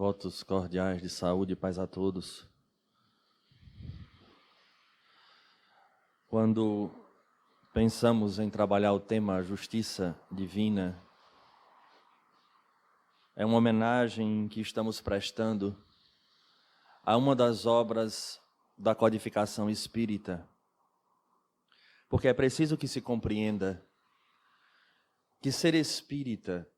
Votos cordiais de saúde e paz a todos. Quando pensamos em trabalhar o tema justiça divina, é uma homenagem que estamos prestando a uma das obras da codificação espírita, porque é preciso que se compreenda que ser espírita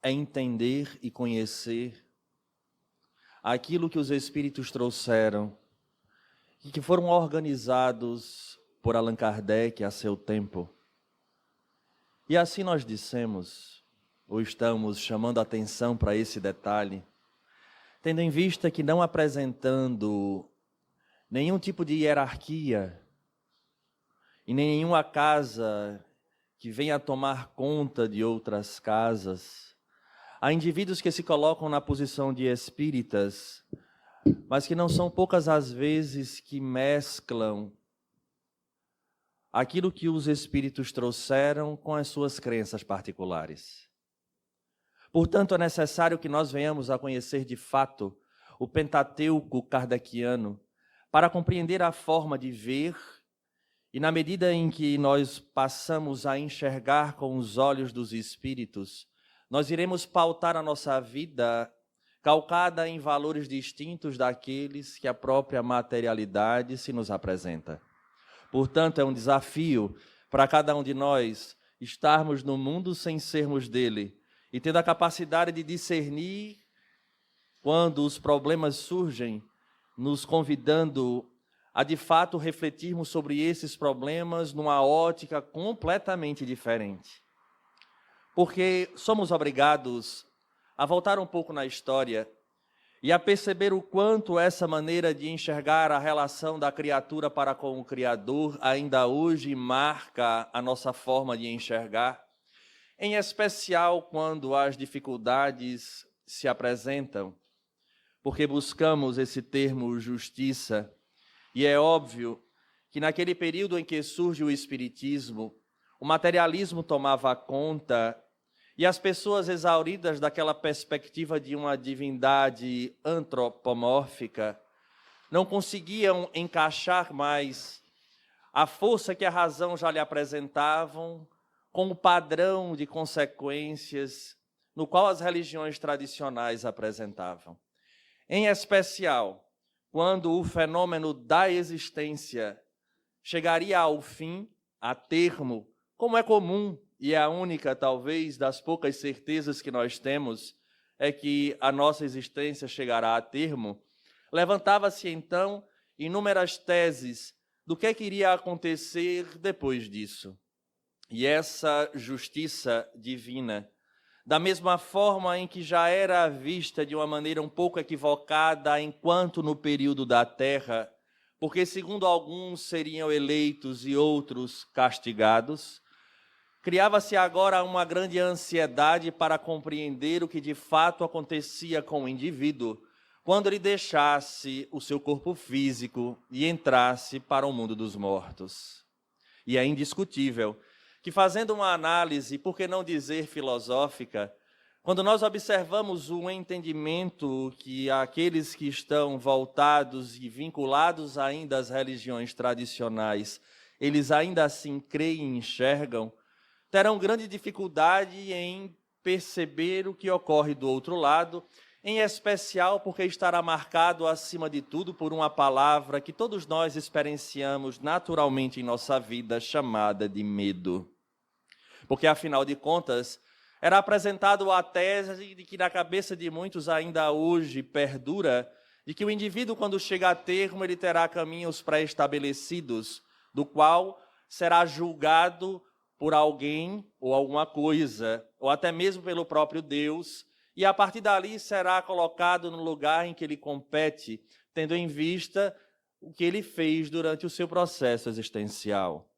é entender e conhecer aquilo que os espíritos trouxeram e que foram organizados por Allan Kardec a seu tempo. E assim nós dissemos, ou estamos chamando a atenção para esse detalhe, tendo em vista que não apresentando nenhum tipo de hierarquia e nem nenhuma casa que venha a tomar conta de outras casas, há indivíduos que se colocam na posição de espíritas, mas que não são poucas as vezes que mesclam aquilo que os espíritos trouxeram com as suas crenças particulares. Portanto, é necessário que nós venhamos a conhecer de fato o Pentateuco kardeciano para compreender a forma de ver e, na medida em que nós passamos a enxergar com os olhos dos espíritos, nós iremos pautar a nossa vida calcada em valores distintos daqueles que a própria materialidade se nos apresenta. Portanto, é um desafio para cada um de nós estarmos no mundo sem sermos dele e tendo a capacidade de discernir quando os problemas surgem, nos convidando a de fato refletirmos sobre esses problemas numa ótica completamente diferente. Porque somos obrigados a voltar um pouco na história e a perceber o quanto essa maneira de enxergar a relação da criatura para com o Criador ainda hoje marca a nossa forma de enxergar, em especial quando as dificuldades se apresentam, porque buscamos esse termo justiça, e é óbvio que naquele período em que surge o Espiritismo, o materialismo tomava conta e as pessoas exauridas daquela perspectiva de uma divindade antropomórfica não conseguiam encaixar mais a força que a razão já lhe apresentavam com o padrão de consequências no qual as religiões tradicionais apresentavam. Em especial, quando o fenômeno da existência chegaria ao fim, a termo, como é comum, e é a única, talvez, das poucas certezas que nós temos, é que a nossa existência chegará a termo, levantava-se então inúmeras teses do que iria acontecer depois disso. E essa justiça divina, da mesma forma em que já era vista de uma maneira um pouco equivocada enquanto no período da Terra, porque segundo alguns seriam eleitos e outros castigados, criava-se agora uma grande ansiedade para compreender o que de fato acontecia com o indivíduo quando ele deixasse o seu corpo físico e entrasse para o mundo dos mortos. E é indiscutível que, fazendo uma análise, por que não dizer filosófica, quando nós observamos o entendimento que aqueles que estão voltados e vinculados ainda às religiões tradicionais, eles ainda assim creem e enxergam, terão grande dificuldade em perceber o que ocorre do outro lado, em especial porque estará marcado, acima de tudo, por uma palavra que todos nós experienciamos naturalmente em nossa vida, chamada de medo. Porque, afinal de contas, era apresentado a tese de que na cabeça de muitos ainda hoje perdura, de que o indivíduo, quando chega a termo, ele terá caminhos pré-estabelecidos, do qual será julgado por alguém ou alguma coisa, ou até mesmo pelo próprio Deus, e a partir dali será colocado no lugar em que ele compete, tendo em vista o que ele fez durante o seu processo existencial.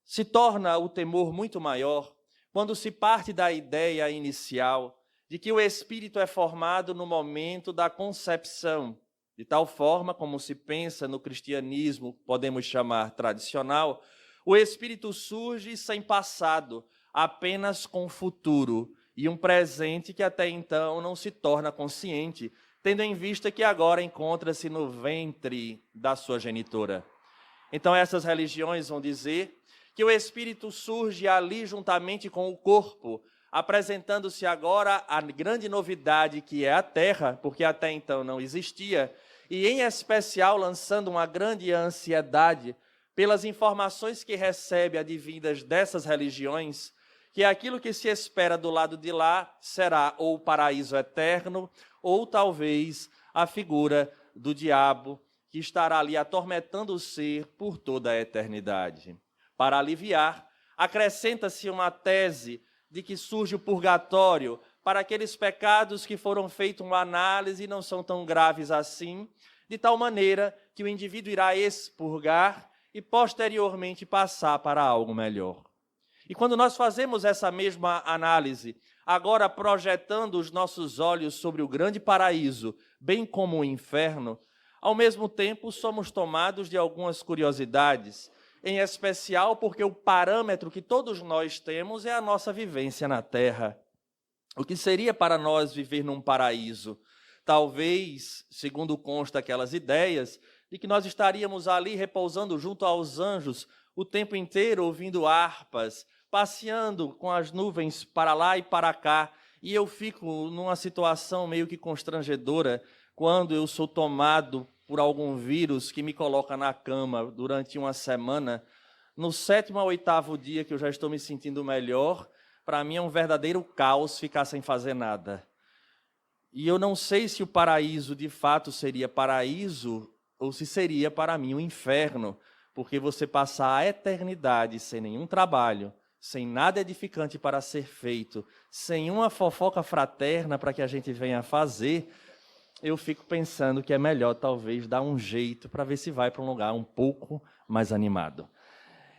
Se torna o temor muito maior quando se parte da ideia inicial de que o espírito é formado no momento da concepção, de tal forma como se pensa no cristianismo, podemos chamar tradicional, o espírito surge sem passado, apenas com futuro, e um presente que até então não se torna consciente, tendo em vista que agora encontra-se no ventre da sua genitora. Então essas religiões vão dizer que o espírito surge ali juntamente com o corpo, apresentando-se agora a grande novidade que é a terra, porque até então não existia, e em especial lançando uma grande ansiedade pelas informações que recebe advindas dessas religiões, que aquilo que se espera do lado de lá será ou o paraíso eterno, ou talvez a figura do diabo, que estará ali atormentando o ser por toda a eternidade. Para aliviar, acrescenta-se uma tese de que surge o purgatório para aqueles pecados que foram feitos uma análise e não são tão graves assim, de tal maneira que o indivíduo irá expurgar e posteriormente passar para algo melhor. E quando nós fazemos essa mesma análise, agora projetando os nossos olhos sobre o grande paraíso, bem como o inferno, ao mesmo tempo somos tomados de algumas curiosidades, em especial porque o parâmetro que todos nós temos é a nossa vivência na Terra. O que seria para nós viver num paraíso? Talvez, segundo consta aquelas ideias, de que nós estaríamos ali repousando junto aos anjos o tempo inteiro, ouvindo harpas, passeando com as nuvens para lá e para cá, e eu fico numa situação meio que constrangedora quando eu sou tomado por algum vírus que me coloca na cama durante uma semana. No 7º ao 8º dia que eu já estou me sentindo melhor, para mim é um verdadeiro caos ficar sem fazer nada. E eu não sei se o paraíso de fato seria paraíso ou se seria para mim um inferno, porque você passar a eternidade sem nenhum trabalho, sem nada edificante para ser feito, sem uma fofoca fraterna para que a gente venha fazer, eu fico pensando que é melhor talvez dar um jeito para ver se vai para um lugar um pouco mais animado.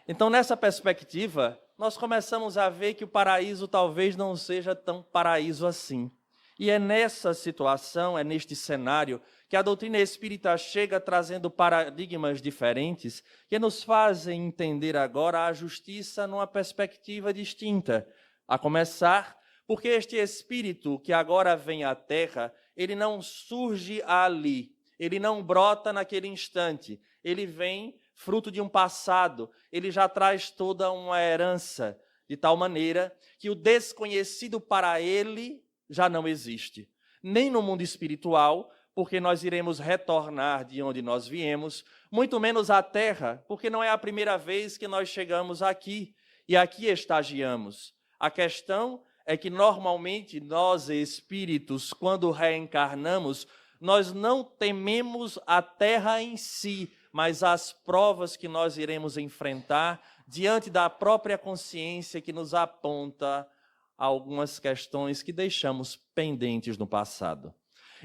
Então, nessa perspectiva, nós começamos a ver que o paraíso talvez não seja tão paraíso assim. E é nessa situação, é neste cenário, que a doutrina espírita chega trazendo paradigmas diferentes que nos fazem entender agora a justiça numa perspectiva distinta. A começar, porque este espírito que agora vem à Terra, ele não surge ali, ele não brota naquele instante, ele vem fruto de um passado, ele já traz toda uma herança, de tal maneira que o desconhecido para ele já não existe, nem no mundo espiritual, porque nós iremos retornar de onde nós viemos, muito menos à Terra, porque não é a primeira vez que nós chegamos aqui e aqui estagiamos. A questão é que normalmente nós, espíritos, quando reencarnamos, nós não tememos a Terra em si, mas as provas que nós iremos enfrentar diante da própria consciência que nos aponta algumas questões que deixamos pendentes no passado.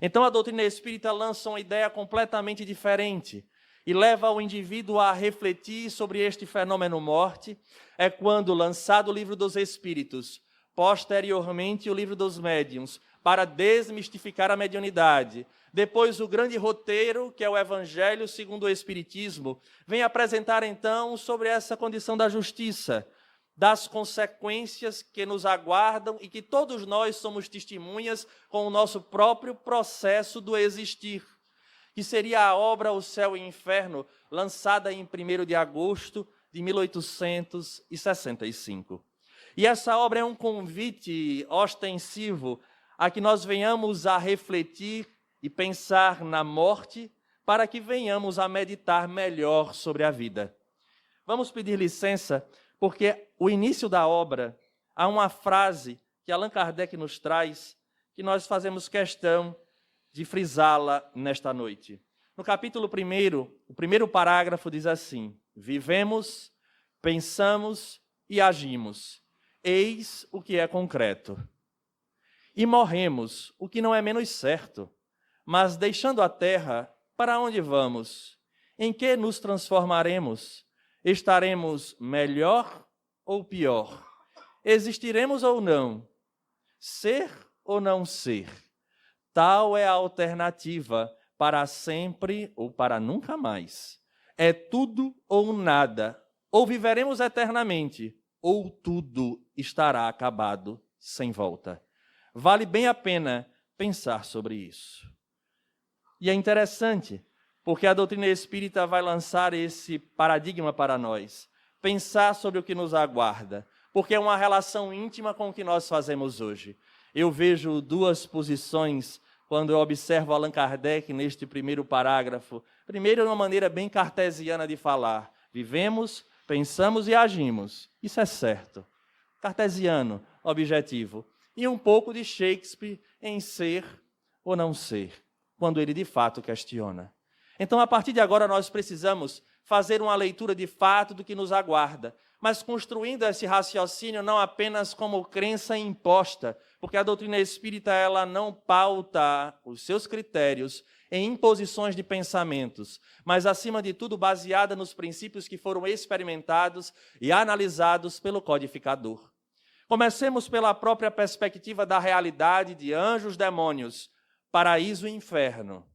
Então a doutrina espírita lança uma ideia completamente diferente e leva o indivíduo a refletir sobre este fenômeno morte. É quando, lançado o Livro dos Espíritos, posteriormente o Livro dos Médiuns, para desmistificar a mediunidade, depois o grande roteiro, que é o Evangelho segundo o Espiritismo, vem apresentar então sobre essa condição da justiça, das consequências que nos aguardam e que todos nós somos testemunhas com o nosso próprio processo do existir, que seria a obra O Céu e o Inferno, lançada em 1º de agosto de 1865. E essa obra é um convite ostensivo a que nós venhamos a refletir e pensar na morte, para que venhamos a meditar melhor sobre a vida. Vamos pedir licença, porque o início da obra, há uma frase que Allan Kardec nos traz, que nós fazemos questão de frisá-la nesta noite. No capítulo 1º, o primeiro parágrafo diz assim: vivemos, pensamos e agimos. Eis o que é concreto. E morremos, o que não é menos certo. Mas deixando a terra, para onde vamos? Em que nos transformaremos? Estaremos melhor ou pior? Existiremos ou não? Ser ou não ser? Tal é a alternativa para sempre ou para nunca mais. É tudo ou nada. Ou viveremos eternamente, ou tudo estará acabado sem volta. Vale bem a pena pensar sobre isso. E é interessante, porque a doutrina espírita vai lançar esse paradigma para nós. Pensar sobre o que nos aguarda, porque é uma relação íntima com o que nós fazemos hoje. Eu vejo duas posições quando eu observo Allan Kardec neste primeiro parágrafo. Primeiro, uma maneira bem cartesiana de falar. Vivemos, pensamos e agimos. Isso é certo. Cartesiano, objetivo. E um pouco de Shakespeare em ser ou não ser, quando ele de fato questiona. Então, a partir de agora, nós precisamos fazer uma leitura de fato do que nos aguarda, mas construindo esse raciocínio não apenas como crença imposta, porque a doutrina espírita ela não pauta os seus critérios em imposições de pensamentos, mas, acima de tudo, baseada nos princípios que foram experimentados e analisados pelo codificador. Comecemos pela própria perspectiva da realidade de anjos, demônios, paraíso e inferno,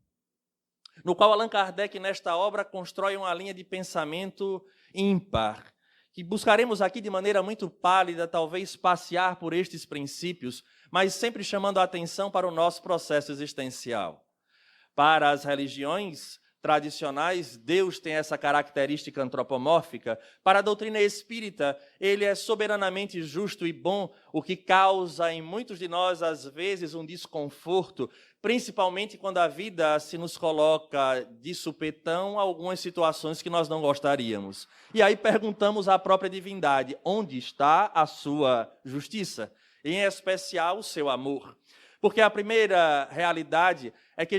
no qual Allan Kardec, nesta obra, constrói uma linha de pensamento ímpar, que buscaremos aqui de maneira muito pálida, talvez passear por estes princípios, mas sempre chamando a atenção para o nosso processo existencial. Para as religiões tradicionais, Deus tem essa característica antropomórfica. Para a doutrina espírita, ele é soberanamente justo e bom, o que causa em muitos de nós, às vezes, um desconforto, principalmente quando a vida se nos coloca de supetão algumas situações que nós não gostaríamos. E aí perguntamos à própria divindade, onde está a sua justiça? Em especial, o seu amor. Porque a primeira realidade é que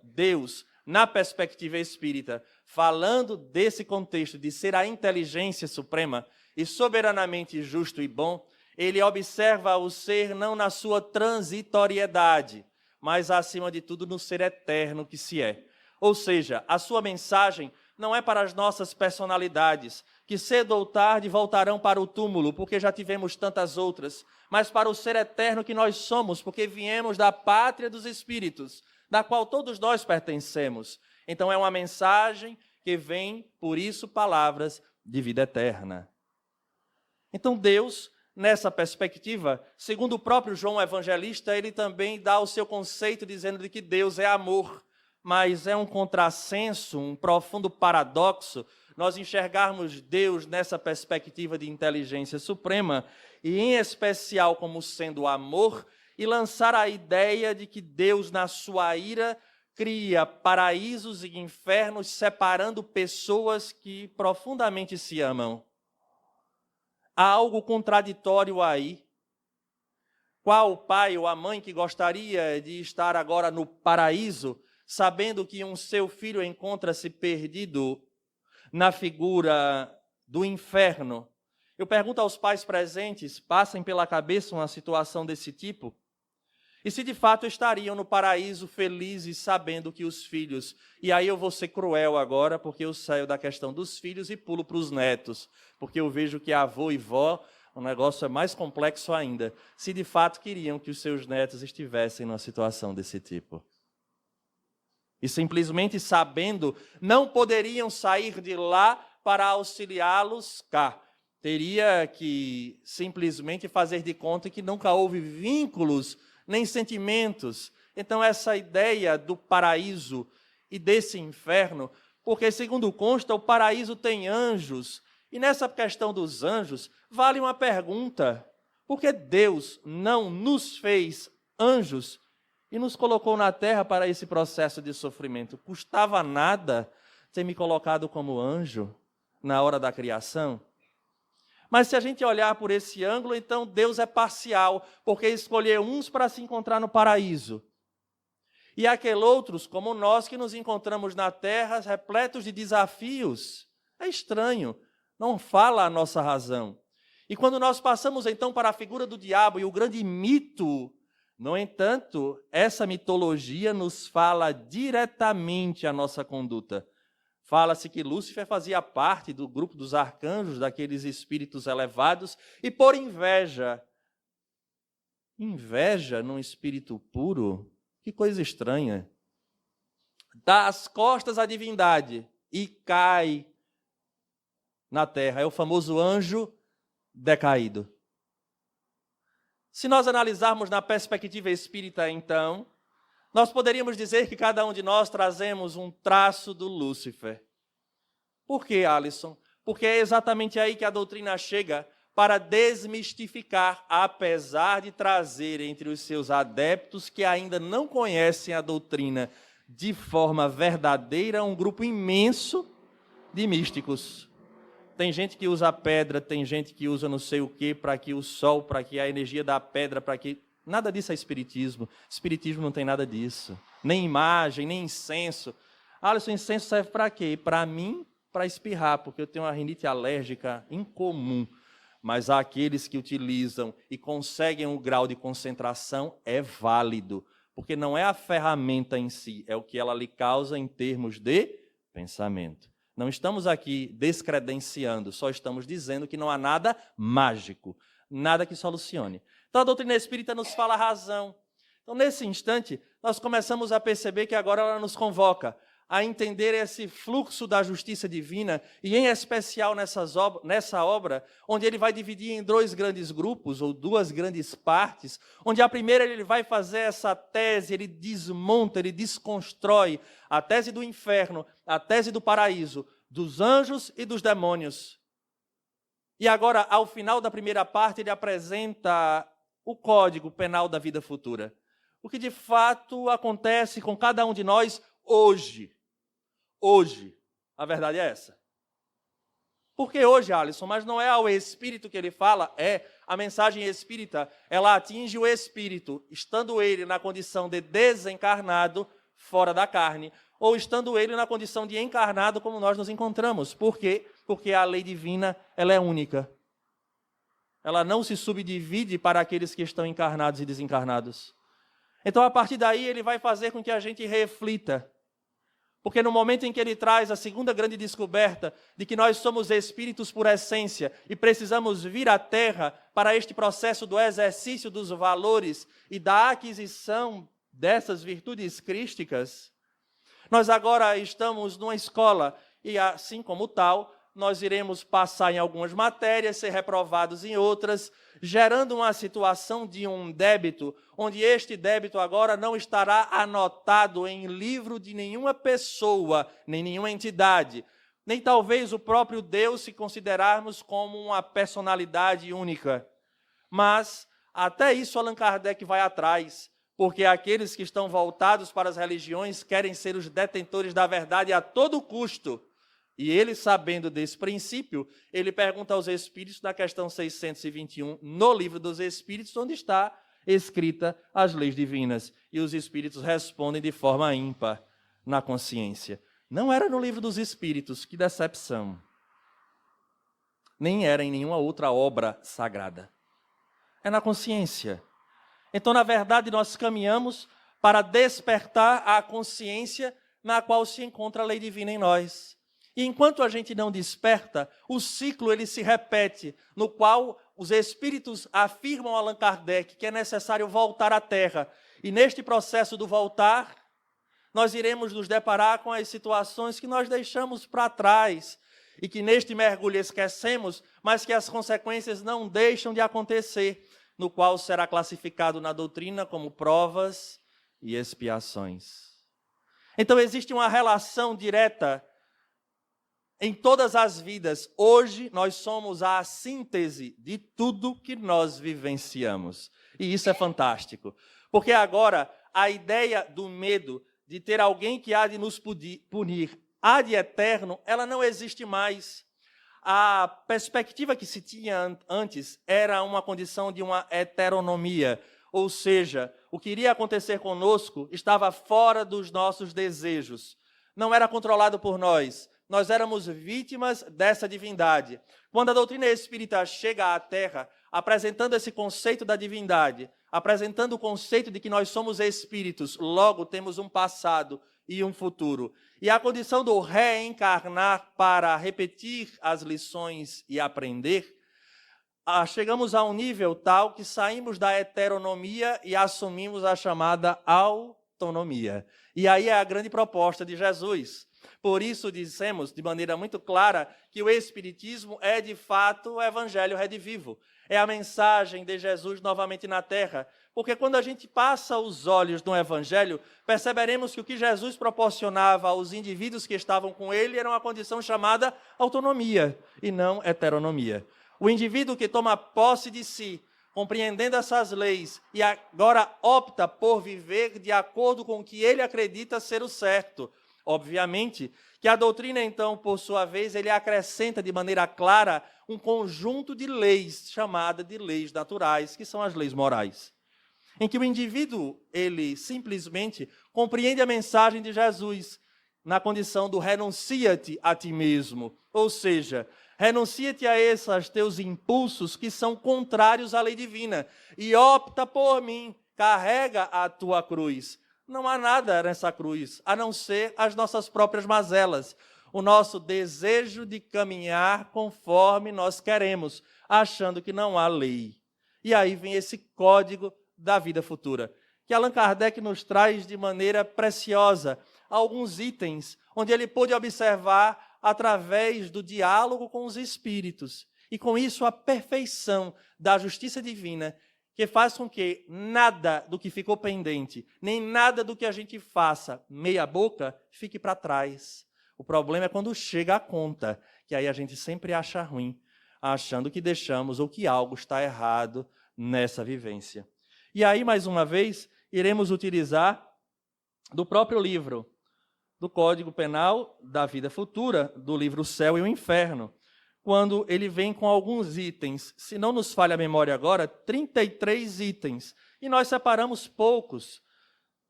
Deus, na perspectiva espírita, falando desse contexto de ser a inteligência suprema e soberanamente justo e bom, ele observa o ser não na sua transitoriedade, mas, acima de tudo, no ser eterno que se é. Ou seja, a sua mensagem não é para as nossas personalidades, que cedo ou tarde voltarão para o túmulo, porque já tivemos tantas outras, mas para o ser eterno que nós somos, porque viemos da pátria dos espíritos, da qual todos nós pertencemos. Então é uma mensagem que vem, por isso, palavras de vida eterna. Então Deus, nessa perspectiva, segundo o próprio João Evangelista, ele também dá o seu conceito dizendo de que Deus é amor, mas é um contrassenso, um profundo paradoxo, nós enxergarmos Deus nessa perspectiva de inteligência suprema, e em especial como sendo amor, e lançar a ideia de que Deus, na sua ira, cria paraísos e infernos, separando pessoas que profundamente se amam. Há algo contraditório aí. Qual o pai ou a mãe que gostaria de estar agora no paraíso, sabendo que um seu filho encontra-se perdido na figura do inferno? Eu pergunto aos pais presentes, passem pela cabeça uma situação desse tipo? E se de fato estariam no paraíso felizes, sabendo que os filhos... E aí eu vou ser cruel agora, porque eu saio da questão dos filhos e pulo para os netos, porque eu vejo que avô e vó, o negócio é mais complexo ainda, se de fato queriam que os seus netos estivessem numa situação desse tipo. E simplesmente sabendo, não poderiam sair de lá para auxiliá-los cá. Teria que simplesmente fazer de conta que nunca houve vínculos nem sentimentos. Então essa ideia do paraíso e desse inferno, porque segundo consta, o paraíso tem anjos, e nessa questão dos anjos, vale uma pergunta: por que Deus não nos fez anjos e nos colocou na terra para esse processo de sofrimento? Custava nada ter me colocado como anjo na hora da criação? Mas se a gente olhar por esse ângulo, então Deus é parcial, porque escolheu uns para se encontrar no paraíso. E aqueles outros, como nós, que nos encontramos na terra, repletos de desafios. É estranho, não fala a nossa razão. E quando nós passamos então para a figura do diabo e o grande mito, no entanto, essa mitologia nos fala diretamente a nossa conduta. Fala-se que Lúcifer fazia parte do grupo dos arcanjos, daqueles espíritos elevados, e por inveja num espírito puro, que coisa estranha, dá as costas à divindade e cai na terra. É o famoso anjo decaído. Se nós analisarmos na perspectiva espírita, então, nós poderíamos dizer que cada um de nós trazemos um traço do Lúcifer. Por quê, Alisson? Porque é exatamente aí que a doutrina chega para desmistificar, apesar de trazer entre os seus adeptos que ainda não conhecem a doutrina de forma verdadeira um grupo imenso de místicos. Tem gente que usa pedra, tem gente que usa não sei o quê, para que o sol, para que a energia da pedra, para que... Nada disso é espiritismo. Espiritismo não tem nada disso. Nem imagem, nem incenso. Alisson, incenso serve para quê? Para mim, para espirrar, porque eu tenho uma rinite alérgica incomum. Mas aqueles que utilizam e conseguem um grau de concentração é válido. Porque não é a ferramenta em si, é o que ela lhe causa em termos de pensamento. Não estamos aqui descredenciando, só estamos dizendo que não há nada mágico, nada que solucione. Então a doutrina espírita nos fala a razão. Então nesse instante, nós começamos a perceber que agora ela nos convoca a entender esse fluxo da justiça divina, e em especial nessa obra, onde ele vai dividir em dois grandes grupos, ou duas grandes partes, onde a primeira ele vai fazer essa tese, ele desmonta, ele desconstrói a tese do inferno, a tese do paraíso, dos anjos e dos demônios. E agora, ao final da primeira parte, ele apresenta o código penal da vida futura. O que de fato acontece com cada um de nós hoje. Hoje. A verdade é essa. Por que hoje, Alisson? Mas não é ao espírito que ele fala, é a mensagem espírita. Ela atinge o espírito, estando ele na condição de desencarnado, fora da carne, ou estando ele na condição de encarnado, como nós nos encontramos. Por quê? Porque a lei divina, ela é única. Ela não se subdivide para aqueles que estão encarnados e desencarnados. Então, a partir daí, ele vai fazer com que a gente reflita. Porque no momento em que ele traz a segunda grande descoberta de que nós somos espíritos por essência e precisamos vir à Terra para este processo do exercício dos valores e da aquisição dessas virtudes crísticas, nós agora estamos numa escola e, assim como tal, nós iremos passar em algumas matérias, ser reprovados em outras, gerando uma situação de um débito, onde este débito agora não estará anotado em livro de nenhuma pessoa, nem nenhuma entidade, nem talvez o próprio Deus, se considerarmos como uma personalidade única. Mas até isso Allan Kardec vai atrás, porque aqueles que estão voltados para as religiões querem ser os detentores da verdade a todo custo. E ele, sabendo desse princípio, ele pergunta aos Espíritos, na questão 621, no Livro dos Espíritos, onde está escrita as leis divinas. E os Espíritos respondem de forma ímpar na consciência. Não era no Livro dos Espíritos, que decepção. Nem era em nenhuma outra obra sagrada. É na consciência. Então, na verdade, nós caminhamos para despertar a consciência na qual se encontra a lei divina em nós. E enquanto a gente não desperta, o ciclo ele se repete, no qual os espíritos afirmam a Allan Kardec que é necessário voltar à Terra. E neste processo do voltar, nós iremos nos deparar com as situações que nós deixamos para trás e que neste mergulho esquecemos, mas que as consequências não deixam de acontecer, no qual será classificado na doutrina como provas e expiações. Então existe uma relação direta em todas as vidas. Hoje nós somos a síntese de tudo que nós vivenciamos. E isso é fantástico. Porque agora a ideia do medo de ter alguém que há de nos punir ad eterno, ela não existe mais. A perspectiva que se tinha antes era uma condição de uma heteronomia. Ou seja, o que iria acontecer conosco estava fora dos nossos desejos. Não era controlado por nós. Nós éramos vítimas dessa divindade. Quando a doutrina espírita chega à Terra, apresentando esse conceito da divindade, apresentando o conceito de que nós somos espíritos, logo temos um passado e um futuro. E a condição do reencarnar para repetir as lições e aprender, chegamos a um nível tal que saímos da heteronomia e assumimos a chamada autonomia. autonomia. E aí é a grande proposta de Jesus. Por isso dissemos de maneira muito clara que o Espiritismo é de fato o Evangelho redivivo. É a mensagem de Jesus novamente na terra. Porque quando a gente passa os olhos no Evangelho, perceberemos que o que Jesus proporcionava aos indivíduos que estavam com ele era uma condição chamada autonomia e não heteronomia. O indivíduo que toma posse de si, compreendendo essas leis e agora opta por viver de acordo com o que ele acredita ser o certo. Obviamente que a doutrina, então, por sua vez, ele acrescenta de maneira clara um conjunto de leis, chamada de leis naturais, que são as leis morais. Em que o indivíduo, ele simplesmente compreende a mensagem de Jesus na condição do renuncia-te a ti mesmo, ou seja, renuncia-te a esses teus impulsos que são contrários à lei divina e opta por mim, carrega a tua cruz. Não há nada nessa cruz, a não ser as nossas próprias mazelas, o nosso desejo de caminhar conforme nós queremos, achando que não há lei. E aí vem esse código da vida futura, que Allan Kardec nos traz de maneira preciosa alguns itens, onde ele pôde observar através do diálogo com os espíritos, e com isso a perfeição da justiça divina, que faz com que nada do que ficou pendente, nem nada do que a gente faça meia boca, fique para trás. O problema é quando chega a conta, que aí a gente sempre acha ruim, achando que deixamos ou que algo está errado nessa vivência. E aí, mais uma vez, iremos utilizar do próprio livro, do Código Penal da Vida Futura, do livro O Céu e o Inferno, quando ele vem com alguns itens, se não nos falha a memória agora, 33 itens. E nós separamos poucos,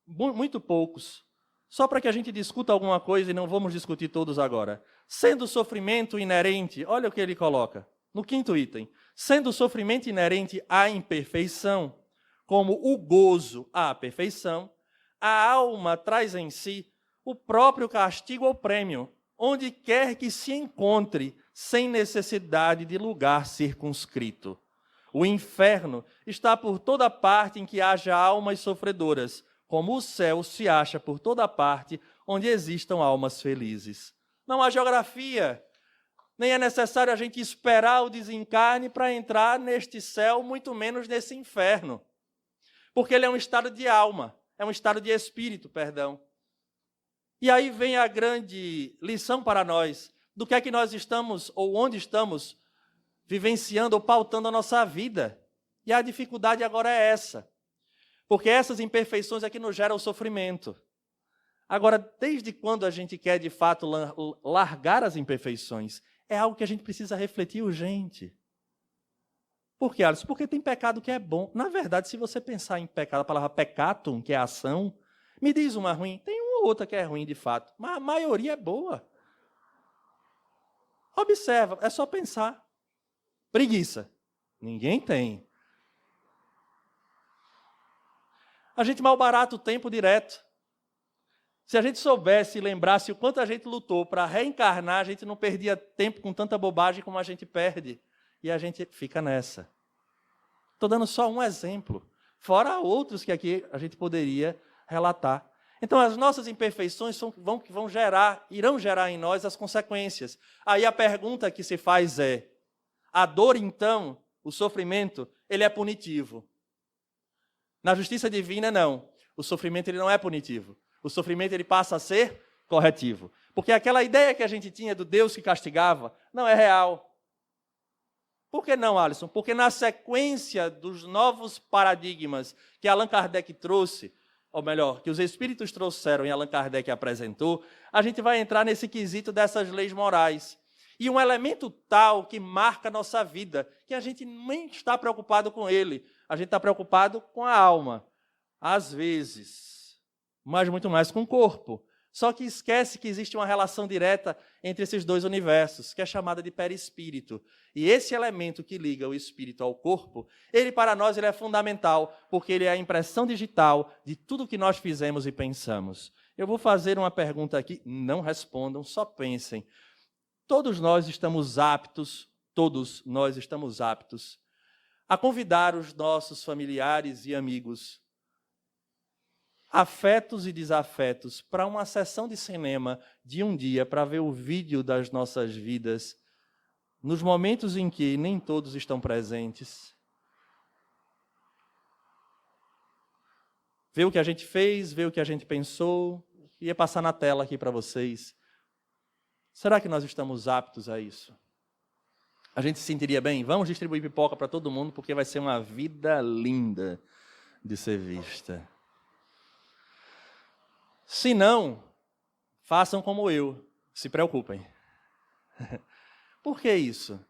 muito poucos, só para que a gente discuta alguma coisa e não vamos discutir todos agora. Sendo o sofrimento inerente, olha o que ele coloca, no 5º item, sendo o sofrimento inerente à imperfeição, como o gozo à perfeição, a alma traz em si o próprio castigo ou prêmio, onde quer que se encontre, sem necessidade de lugar circunscrito. O inferno está por toda parte em que haja almas sofredoras, como o céu se acha por toda parte onde existam almas felizes. Não há geografia, nem é necessário a gente esperar o desencarne para entrar neste céu, muito menos nesse inferno. Porque ele é um estado de alma, é um estado de espírito, perdão. E aí vem a grande lição para nós, do que é que nós estamos, ou onde estamos, vivenciando ou pautando a nossa vida. E a dificuldade agora é essa. Porque essas imperfeições é que nos geram o sofrimento. Agora, desde quando a gente quer, de fato, largar as imperfeições? É algo que a gente precisa refletir urgente. Por quê, Alisson? Porque tem pecado que é bom. Na verdade, se você pensar em pecado, a palavra peccatum, que é ação, me diz uma ruim. Tem uma ou outra que é ruim, de fato. Mas a maioria é boa. Observa, é só pensar. Preguiça. Ninguém tem. A gente malbarata o tempo direto. Se a gente soubesse e lembrasse o quanto a gente lutou para reencarnar, a gente não perdia tempo com tanta bobagem como a gente perde. E a gente fica nessa. Estou dando só um exemplo. Fora outros que aqui a gente poderia relatar. Então, as nossas imperfeições irão gerar em nós as consequências. Aí a pergunta que se faz é, a dor, então, o sofrimento, ele é punitivo. Na justiça divina, não. O sofrimento ele não é punitivo. O sofrimento ele passa a ser corretivo. Porque aquela ideia que a gente tinha do Deus que castigava não é real. Por que não, Alisson? Porque na sequência dos novos paradigmas que Allan Kardec trouxe, ou melhor, que os espíritos trouxeram e Allan Kardec apresentou, a gente vai entrar nesse quesito dessas leis morais. E um elemento tal que marca a nossa vida, que a gente nem está preocupado com ele, a gente está preocupado com a alma, às vezes, mas muito mais com o corpo. Só que esquece que existe uma relação direta entre esses dois universos, que é chamada de perispírito. E esse elemento que liga o espírito ao corpo, ele para nós ele é fundamental, porque ele é a impressão digital de tudo que nós fizemos e pensamos. Eu vou fazer uma pergunta aqui, não respondam, só pensem. Todos nós estamos aptos a convidar os nossos familiares e amigos afetos e desafetos para uma sessão de cinema de um dia para ver o vídeo das nossas vidas, nos momentos em que nem todos estão presentes. Ver o que a gente fez, ver o que a gente pensou, ia passar na tela aqui para vocês. Será que nós estamos aptos a isso? A gente se sentiria bem? Vamos distribuir pipoca para todo mundo, porque vai ser uma vida linda de ser vista. Se não, façam como eu, se preocupem. Por que isso?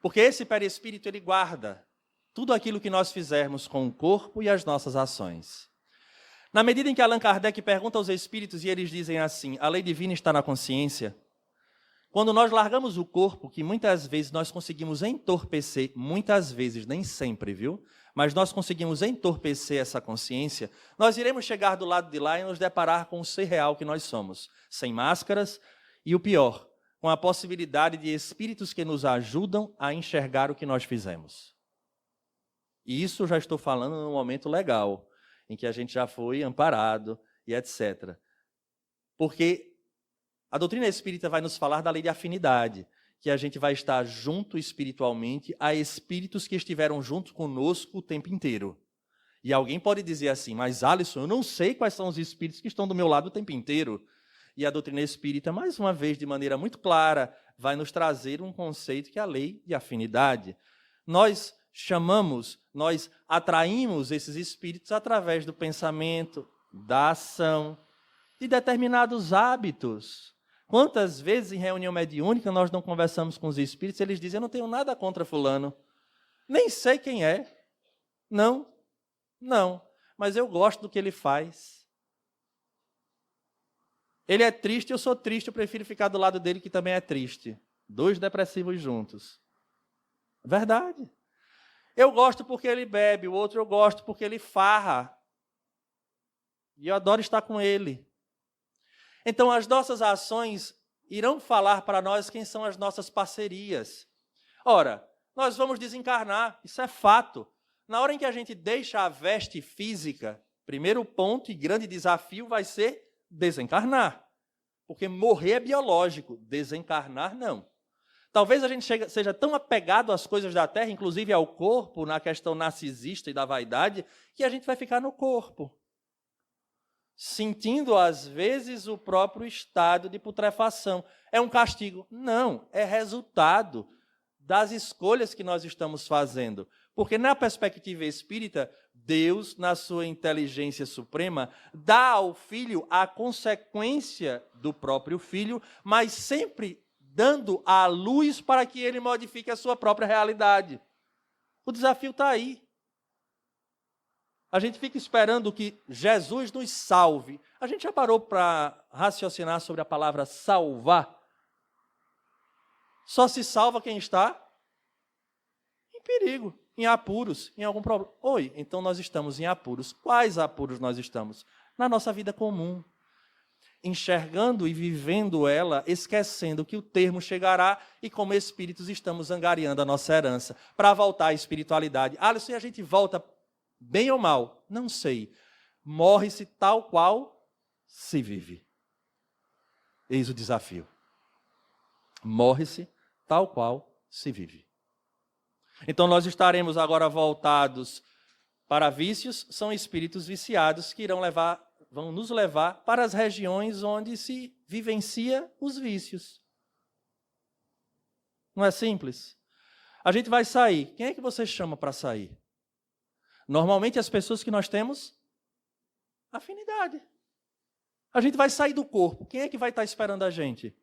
Porque esse perispírito, ele guarda tudo aquilo que nós fizermos com o corpo e as nossas ações. Na medida em que Allan Kardec pergunta aos espíritos e eles dizem assim, a lei divina está na consciência, quando nós largamos o corpo, que muitas vezes nós conseguimos entorpecer, muitas vezes, nem sempre, viu? Mas nós conseguimos entorpecer essa consciência, nós iremos chegar do lado de lá e nos deparar com o ser real que nós somos, sem máscaras e o pior, com a possibilidade de espíritos que nos ajudam a enxergar o que nós fizemos. E isso eu já estou falando num momento legal, em que a gente já foi amparado e etc. Porque a doutrina espírita vai nos falar da lei de afinidade, que a gente vai estar junto espiritualmente a espíritos que estiveram junto conosco o tempo inteiro. E alguém pode dizer assim, mas Alisson, eu não sei quais são os espíritos que estão do meu lado o tempo inteiro. E a doutrina espírita, mais uma vez, de maneira muito clara, vai nos trazer um conceito que é a lei de afinidade. Nós atraímos esses espíritos através do pensamento, da ação, de determinados hábitos. Quantas vezes em reunião mediúnica nós não conversamos com os espíritos, eles dizem, eu não tenho nada contra fulano, nem sei quem é, não, mas eu gosto do que ele faz. Ele é triste, eu sou triste, eu prefiro ficar do lado dele que também é triste. 2 depressivos juntos. Verdade. Eu gosto porque ele bebe, o outro eu gosto porque ele farra. E eu adoro estar com ele. Então, as nossas ações irão falar para nós quem são as nossas parcerias. Ora, nós vamos desencarnar, isso é fato. Na hora em que a gente deixa a veste física, primeiro ponto e grande desafio vai ser desencarnar. Porque morrer é biológico, desencarnar não. Talvez a gente seja tão apegado às coisas da terra, inclusive ao corpo, na questão narcisista e da vaidade, que a gente vai ficar no corpo, sentindo, às vezes, o próprio estado de putrefação. É um castigo? Não, é resultado das escolhas que nós estamos fazendo. Porque, na perspectiva espírita, Deus, na sua inteligência suprema, dá ao filho a consequência do próprio filho, mas sempre dando a luz para que ele modifique a sua própria realidade. O desafio está aí. A gente fica esperando que Jesus nos salve. A gente já parou para raciocinar sobre a palavra salvar? Só se salva quem está em perigo, em apuros, em algum problema. Oi, então nós estamos em apuros. Quais apuros nós estamos? Na nossa vida comum. Enxergando e vivendo ela, esquecendo que o termo chegará e como espíritos estamos angariando a nossa herança para voltar à espiritualidade. Alisson, e a gente volta bem ou mal? Não sei. Morre-se tal qual se vive. Eis o desafio. Morre-se tal qual se vive. Então nós estaremos agora voltados para vícios, são espíritos viciados que vão nos levar para as regiões onde se vivencia os vícios. Não é simples? A gente vai sair. Quem é que você chama para sair? Normalmente as pessoas que nós temos afinidade. A gente vai sair do corpo. Quem é que vai estar esperando a gente?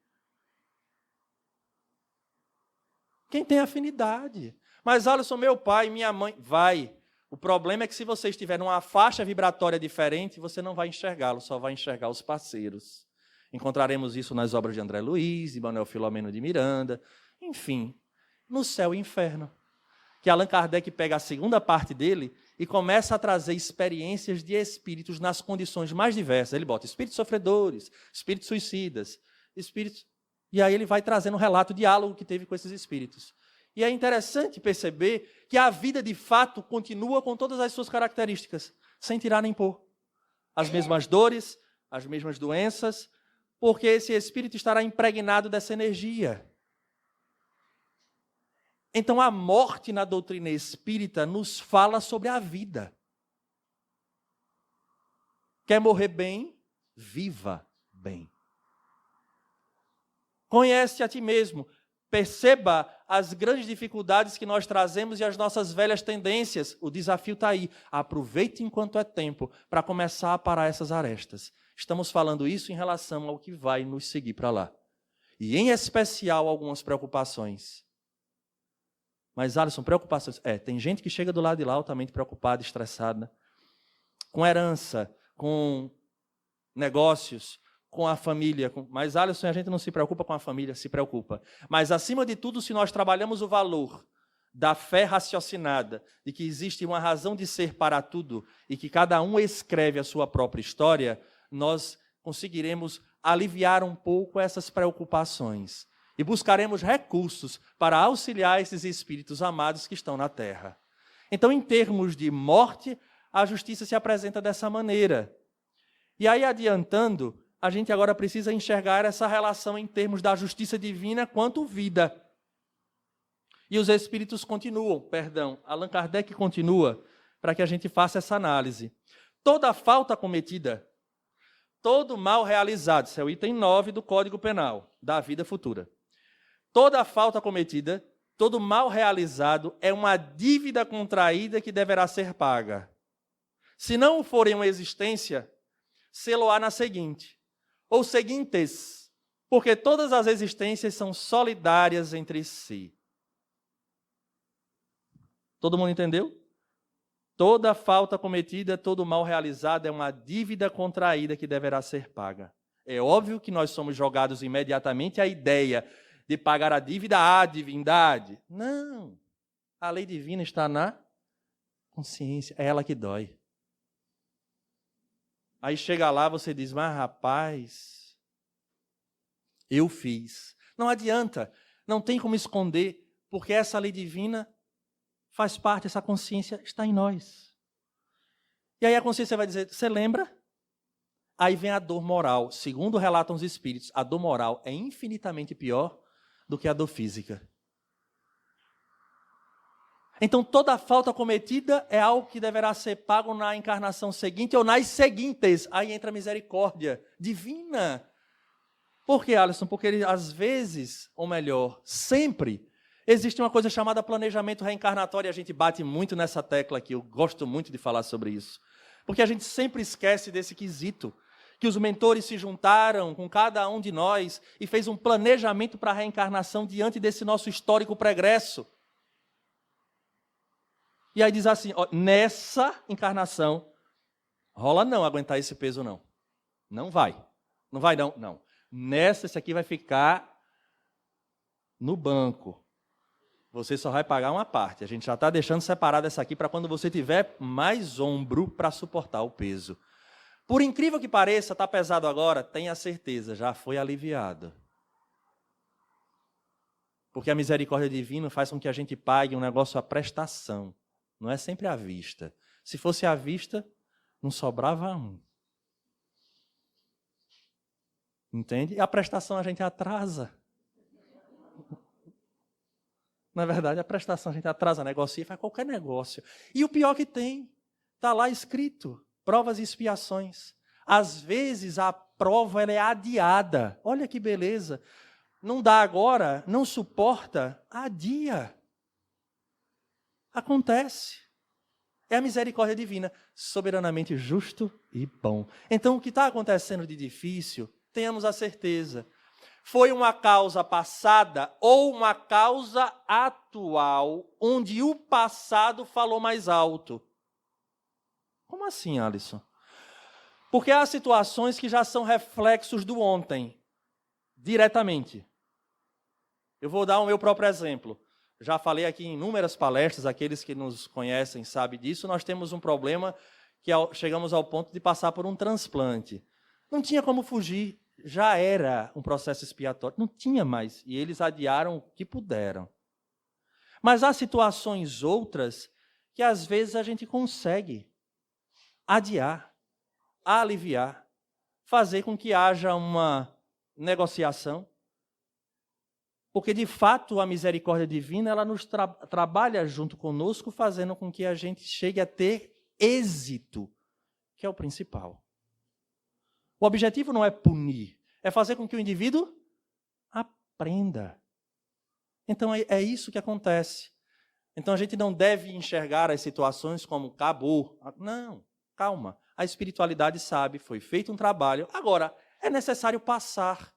Quem tem afinidade. Mas, Alisson, meu pai, minha mãe, vai. O problema é que se você estiver numa faixa vibratória diferente, você não vai enxergá-lo, só vai enxergar os parceiros. Encontraremos isso nas obras de André Luiz, de Manuel Filomeno de Miranda, enfim, no céu e inferno. Que Allan Kardec pega a segunda parte dele e começa a trazer experiências de espíritos nas condições mais diversas. Ele bota espíritos sofredores, espíritos suicidas, espíritos... E aí ele vai trazendo um relato, diálogo que teve com esses espíritos. E é interessante perceber que a vida, de fato, continua com todas as suas características, sem tirar nem pôr. as mesmas dores, as mesmas doenças, porque esse espírito estará impregnado dessa energia. Então, a morte na doutrina espírita nos fala sobre a vida. Quer morrer bem? Viva bem. Conhece a ti mesmo. Perceba as grandes dificuldades que nós trazemos e as nossas velhas tendências. O desafio está aí. Aproveite enquanto é tempo para começar a parar essas arestas. Estamos falando isso em relação ao que vai nos seguir para lá. E, em especial, algumas preocupações. Mas, Alisson, preocupações. Tem gente que chega do lado de lá altamente preocupada, estressada, com herança, com negócios, com a família. Mas, Alisson, a gente não se preocupa com a família, se preocupa. Mas, acima de tudo, se nós trabalhamos o valor da fé raciocinada, de que existe uma razão de ser para tudo e que cada um escreve a sua própria história, nós conseguiremos aliviar um pouco essas preocupações. E buscaremos recursos para auxiliar esses espíritos amados que estão na terra. Então, em termos de morte, a justiça se apresenta dessa maneira. E aí, adiantando, a gente agora precisa enxergar essa relação em termos da justiça divina quanto vida. E os espíritos continuam, Allan Kardec continua, para que a gente faça essa análise. Toda falta cometida, todo mal realizado, esse é o item 9 do Código Penal, da vida futura. Toda falta cometida, todo mal realizado é uma dívida contraída que deverá ser paga. Se não for em uma existência, sê-lo-á na seguinte, ou seguintes, porque todas as existências são solidárias entre si. Todo mundo entendeu? Toda falta cometida, todo mal realizado é uma dívida contraída que deverá ser paga. É óbvio que nós somos jogados imediatamente à ideia de pagar a dívida à divindade. Não. A lei divina está na consciência. É ela que dói. Aí chega lá, você diz, mas rapaz, eu fiz. Não adianta. Não tem como esconder, porque essa lei divina faz parte, essa consciência está em nós. E aí a consciência vai dizer, você lembra? Aí vem a dor moral. Segundo relatam os espíritos, a dor moral é infinitamente pior do que a dor física. Então, toda falta cometida é algo que deverá ser pago na encarnação seguinte ou nas seguintes. Aí entra a misericórdia divina. Por que, Alisson? Porque às vezes, ou melhor, sempre, existe uma coisa chamada planejamento reencarnatório, e a gente bate muito nessa tecla aqui, eu gosto muito de falar sobre isso. Porque a gente sempre esquece desse quesito, que os mentores se juntaram com cada um de nós e fez um planejamento para a reencarnação diante desse nosso histórico pregresso. E aí diz assim, ó, nessa encarnação, rola não aguentar esse peso não. Não vai. Não vai não, não. Nessa, esse aqui vai ficar no banco. Você só vai pagar uma parte. A gente já está deixando separado essa aqui para quando você tiver mais ombro para suportar o peso. Por incrível que pareça, está pesado agora, tenha certeza, já foi aliviado. Porque a misericórdia divina faz com que a gente pague um negócio à prestação. Não é sempre à vista. Se fosse à vista, não sobrava um. Entende? E a prestação a gente atrasa. Na verdade, a prestação a gente atrasa, negocia, faz qualquer negócio. E o pior que tem, está lá escrito, provas e expiações. Às vezes a prova ela é adiada. Olha que beleza. Não dá agora, não suporta, adia. Acontece. É a misericórdia divina, soberanamente justo e bom. Então, o que está acontecendo de difícil, tenhamos a certeza. Foi uma causa passada ou uma causa atual, onde o passado falou mais alto. Como assim, Alisson? Porque há situações que já são reflexos do ontem, diretamente. Eu vou dar o meu próprio exemplo. Já falei aqui em inúmeras palestras, aqueles que nos conhecem sabem disso, nós temos um problema que chegamos ao ponto de passar por um transplante. Não tinha como fugir. Já era um processo expiatório, não tinha mais, e eles adiaram o que puderam. Mas há situações outras que às vezes a gente consegue adiar. aliviar, fazer com que haja uma negociação. Porque, de fato, a misericórdia divina, ela nos trabalha junto conosco, fazendo com que a gente chegue a ter êxito, que é o principal. O objetivo não é punir, é fazer com que o indivíduo aprenda. Então, é isso que acontece. Então, a gente não deve enxergar as situações como acabou. Não, calma. A espiritualidade sabe, foi feito um trabalho. Agora, é necessário passar.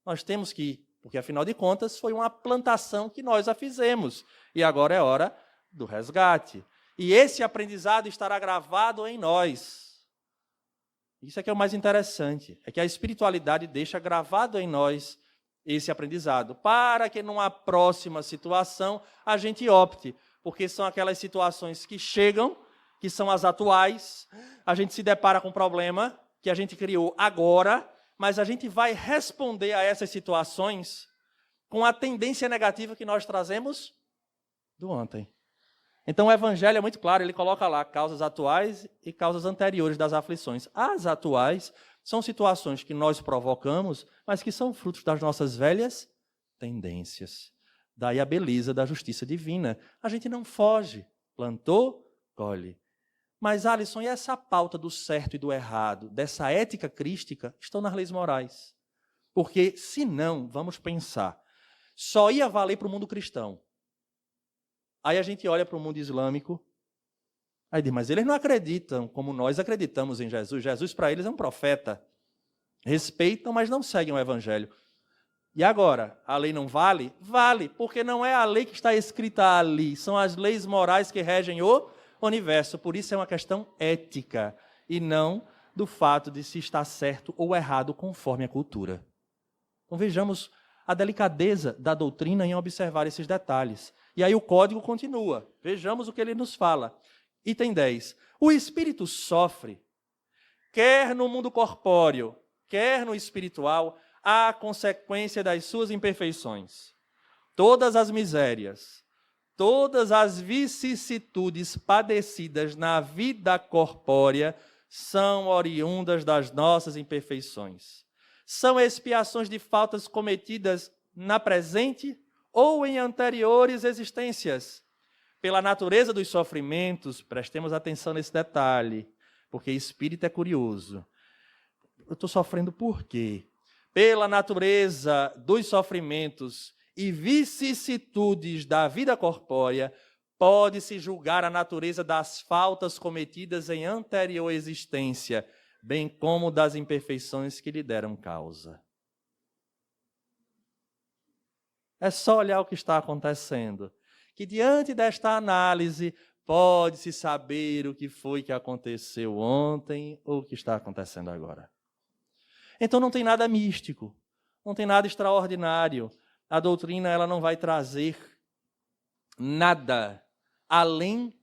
Nós temos que, porque afinal de contas foi uma plantação que nós a fizemos. E agora é hora do resgate. E esse aprendizado estará gravado em nós. Isso é que é o mais interessante. É que a espiritualidade deixa gravado em nós esse aprendizado, para que numa próxima situação a gente opte. Porque são aquelas situações que chegam, que são as atuais, a gente se depara com um problema que a gente criou agora, mas a gente vai responder a essas situações com a tendência negativa que nós trazemos do ontem. Então o Evangelho é muito claro, ele coloca lá causas atuais e causas anteriores das aflições. As atuais são situações que nós provocamos, mas que são frutos das nossas velhas tendências. Daí a beleza da justiça divina. A gente não foge, plantou, colhe. Mas, Alisson, e essa pauta do certo e do errado, dessa ética crística, estão nas leis morais. Porque, se não, vamos pensar, só ia valer para o mundo cristão. Aí a gente olha para o mundo islâmico, aí diz, mas eles não acreditam como nós acreditamos em Jesus. Jesus, para eles, é um profeta. Respeitam, mas não seguem o Evangelho. E agora, a lei não vale? Vale, porque não é a lei que está escrita ali, são as leis morais que regem o universo. Por isso é uma questão ética, e não do fato de se estar certo ou errado conforme a cultura. Então vejamos a delicadeza da doutrina em observar esses detalhes. E aí o código continua. Vejamos o que ele nos fala. Item 10. O espírito sofre, quer no mundo corpóreo, quer no espiritual, a consequência das suas imperfeições. Todas as misérias, todas as vicissitudes padecidas na vida corpórea são oriundas das nossas imperfeições. São expiações de faltas cometidas na presente ou em anteriores existências. Pela natureza dos sofrimentos, prestemos atenção nesse detalhe, porque espírito é curioso. Eu estou sofrendo por quê? Pela natureza dos sofrimentos e vicissitudes da vida corpórea, pode-se julgar a natureza das faltas cometidas em anterior existência, bem como das imperfeições que lhe deram causa. É só olhar o que está acontecendo, que diante desta análise pode-se saber o que foi que aconteceu ontem ou o que está acontecendo agora. Então não tem nada místico, não tem nada extraordinário. A doutrina ela não vai trazer nada além